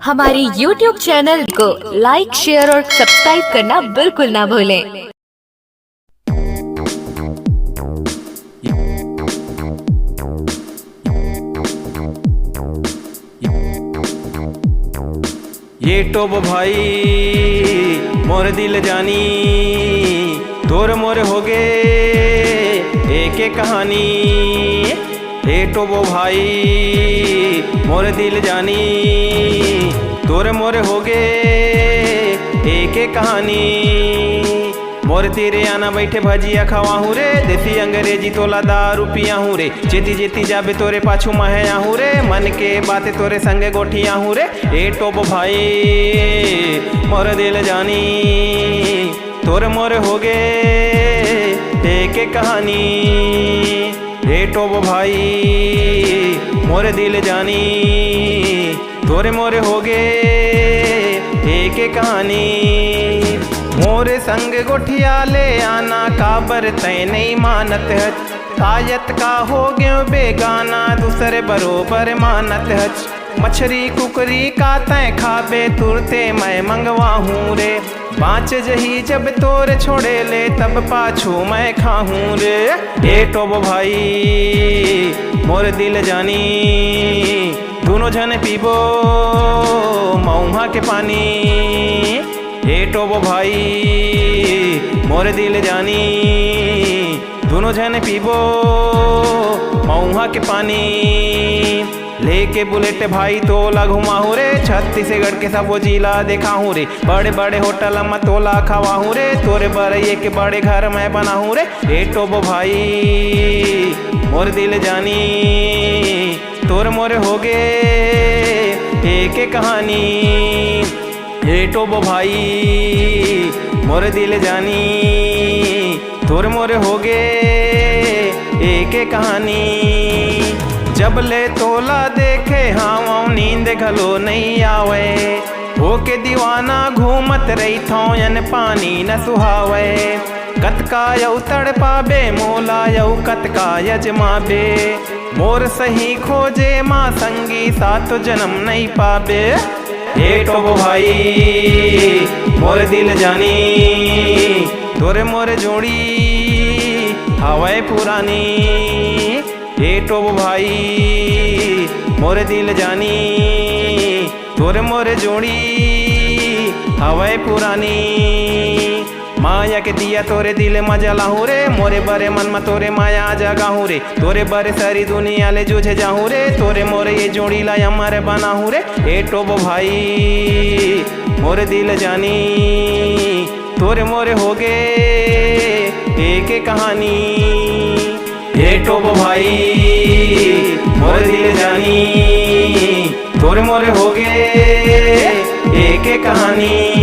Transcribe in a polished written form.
हमारी YouTube channel को like, share और सब्सक्राइब करना बिल्कुल ना भूलें। ये टोब भाई मोर दिल जानी, तोर मोर हो गे एक एक कहानी। ये टोब भाई मोर दिल जानी, तोर मोर हो गे एक एक कहानी। मोर तेरे आना बैठे भजिया खवाहू रे, देसी अंग्रेजी तोला दारू पियाहू रे। जेती जेती जाबे तोरे पाछू महे आहू रे, मन के बातें तोरे संगे गोठियाहू रे। ए टोब भाई मोर दिल जानी, तोर मोर हो गे एक एक कहानी। ए टोब भाई मोर दिल जानी, तोरे मोर हो गे एक एक कहानी। मोरे संग गोठिया ले आना, काबर तय नहीं मानत है। आयत का हो गयो बेगाना, दूसरे बरोबर मानत है। मछरी कुकरी का तय खाबे, तुरते मैं मंगवाहूँ रे। बाँच जही जब तोर छोड़े ले, तब पाछू मैं खाहूँ रे। ए टोब भाई मोर दिल जानी, दोनों जन पीबो मऊहा के पानी। ए टोब भाई मोर दिल जानी, दोनों जन पीबो मऊहा के पानी। लेके बुलेट भाई तोला घुमाहू रे, छत्तीसगढ़ के सबो जिला देखाहू रे। बड़े बड़े होटल में तोला खवाहू रे, तोरे बड़े के बड़े घर में बनाहू रे। ए टोब भाई मोर दिल जानी, तोर मोर हो गे एक एक कहानी। ए टोब भाई मोर दिल जानी, तोर मोर हो गे एक एक कहानी। जब ले तोला देखे हाँ नींद घलो नहीं आवे, होके दीवाना घूमत रही थौयन पानी न सुहावे। कतका यऊ तड़ पाबे मोला, यऊ कतका यजमाबे। मोर सही खोजे माँ संगी, सात जन्म नहीं पाबे। ए टोब भाई मोर दिल जानी, तोरे मोर जोड़ी हवाए पुरानी। ए टोब भाई मोर दिल जानी, तोरे मोर जोड़ी हवाए पुरानी। माया के दिया तोरे दिल में जलाहू रे, मोरे बरे मन में तोरे माया जगाहू रे। तोरे बरे सारी दुनिया ले जूझे जाहू रे, तोरे मोरे ये जोड़ी ला अमर बनाहू रे। ए टोब भाई मोर दिल जानी, तोरे मोरे हो गे एक एक कहानी। ए टोब भाई मोर दिल जानी, तोरे मोरे हो गे एक एक कहानी।